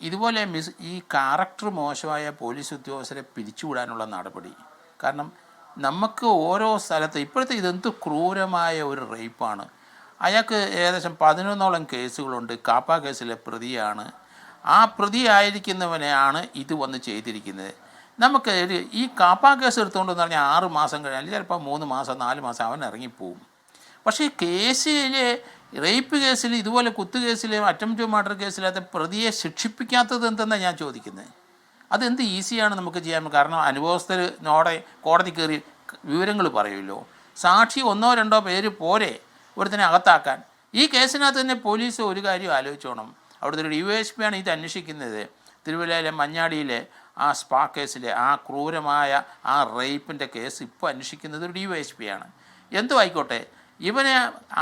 ഇതുപോലെ ഈ ക്യാരക്ടർ മോശമായ പോലീസ് ഉദ്യോഗസ്ഥരെ പിരിച്ചുവിടാനുള്ള നടപടി. കാരണം നമുക്ക് ഓരോ സ്ഥലത്ത് ഇപ്പോഴത്തെ ഇതെന്ത് ക്രൂരമായ ഒരു റേപ്പാണ്. അയാൾക്ക് ഏകദേശം 11ഓളം കേസുകളുണ്ട്. കാപ്പ കേസിലെ പ്രതിയാണ്. ആ പ്രതി ആയിരിക്കുന്നവനെയാണ് ഇത് വന്ന് ചെയ്തിരിക്കുന്നത്. നമുക്ക് ഈ കാപ്പ കേസ് എടുത്തുകൊണ്ടെന്ന് പറഞ്ഞാൽ 6 മാസം കഴിഞ്ഞാൽ ചിലപ്പോൾ 3 മാസം 4 മാസം അവൻ ഇറങ്ങിപ്പോവും. പക്ഷേ കേസിലെ റേപ്പ് കേസിൽ ഇതുപോലെ കുത്തുകേസിലെ അറ്റംപ്റ്റ് മർഡർ കേസിലത്തെ പ്രതിയെ ശിക്ഷിപ്പിക്കാത്തത് എന്തെന്നാണ് ഞാൻ ചോദിക്കുന്നത്. അതെന്ത് ഈസിയാണ് നമുക്ക് ചെയ്യാൻ. കാരണം അനുഭവസ്ഥനോടെ കോടതി കയറി വിവരങ്ങൾ പറയുമല്ലോ. സാക്ഷി 1-2 പേര് പോരെ ഒരുത്തനെ അകത്താക്കാൻ. ഈ കേസിനകത്ത് തന്നെ പോലീസ് ഒരു കാര്യം ആലോചിച്ചോണം. അവിടുത്തെ ഒരു DYSP ആണ് ഇത് അന്വേഷിക്കുന്നത്. തിരുവല്ലയിലെ മഞ്ഞാടിയിലെ ആ സ്പാ കേസിലെ ആ ക്രൂരമായ ആ റേപ്പിൻ്റെ കേസ് ഇപ്പോൾ അന്വേഷിക്കുന്നത് ഒരു DYSP ആണ്. എന്തും ആയിക്കോട്ടെ, ഇവനെ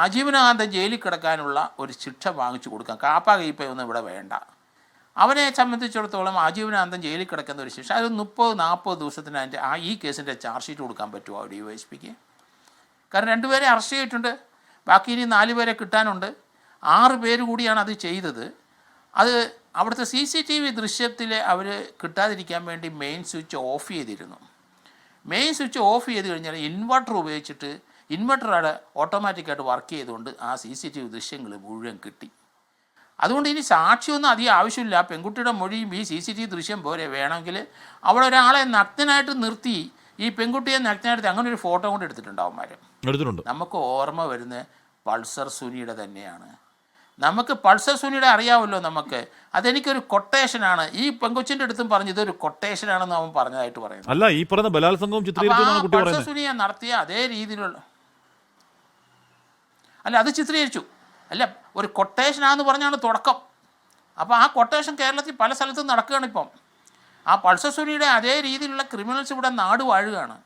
ആജീവനാന്തം ജയിലിൽ കിടക്കാനുള്ള ഒരു ശിക്ഷ വാങ്ങിച്ചു കൊടുക്കാം. കാപ്പ കീപ്പയൊന്നും ഇവിടെ വേണ്ട. അവനെ സംബന്ധിച്ചിടത്തോളം ആജീവനാന്തം ജയിലിൽ കിടക്കുന്ന ഒരു ശിക്ഷ, അത് 30-40 ദിവസത്തിന് അതിൻ്റെ ഈ കേസിൻ്റെ ചാർജ് ഷീറ്റ് കൊടുക്കാൻ പറ്റുമോ DYSPക്ക്? കാരണം 2 പേരെ അറസ്റ്റ് ചെയ്തിട്ടുണ്ട്, ബാക്കി ഇനി 4 പേരെ കിട്ടാനുണ്ട്. 6 പേര് കൂടിയാണ് അത് ചെയ്തത്. അത് അവിടുത്തെ CCTV ദൃശ്യത്തിൽ അവർ കിട്ടാതിരിക്കാൻ വേണ്ടി മെയിൻ സ്വിച്ച് ഓഫ് ചെയ്തിരുന്നു. മെയിൻ സ്വിച്ച് ഓഫ് ചെയ്ത് കഴിഞ്ഞാൽ ഇൻവെർട്ടർ ഉപയോഗിച്ചിട്ട് ഇൻവെർട്ടറാണ് ഓട്ടോമാറ്റിക്കായിട്ട് വർക്ക് ചെയ്തുകൊണ്ട് ആ CCTV ദൃശ്യങ്ങൾ മുഴുവൻ കിട്ടി. അതുകൊണ്ട് ഇനി സാക്ഷിയൊന്നും അധികം ആവശ്യമില്ല. പെൺകുട്ടിയുടെ മൊഴിയും ഈ CCTV ദൃശ്യം പോലെ വേണമെങ്കിൽ അവിടെ ഒരാളെ നഗ്നനായിട്ട് നിർത്തി ഈ പെൺകുട്ടിയെ നഗ്നനായിട്ട് അങ്ങനെ ഒരു ഫോട്ടോ കൊണ്ട് എടുത്തിട്ടുണ്ട്. നമുക്ക് ഓർമ്മ വരുന്ന പൾസർ സുനിയുടെ തന്നെയാണ്. നമുക്ക് പൾസർ സുനിയുടെ അറിയാമല്ലോ. നമുക്ക് അതെനിക്കൊരു കൊട്ടേഷനാണ്. ഈ പെങ്കൊച്ചിൻ്റെ അടുത്തും പറഞ്ഞു ഇതൊരു കൊട്ടേഷനാണെന്ന് അവൻ പറഞ്ഞതായിട്ട് പറയുന്നു. അല്ല, ഈ പറഞ്ഞ ബലാത്സംഗവും പൾസർ സുനിയെ നടത്തിയ അതേ രീതിയിലുള്ള അത് ചിത്രീകരിച്ചു. ഒരു കൊട്ടേഷനാന്ന് പറഞ്ഞാണ് തുടക്കം. അപ്പോൾ ആ കൊട്ടേഷൻ കേരളത്തിൽ പല സ്ഥലത്തും നടക്കുകയാണ് ഇപ്പം. ആ പൾസർ സുനിയുടെ അതേ രീതിയിലുള്ള ക്രിമിനൽസ് ഇവിടെ നാട് വാഴുകയാണ്.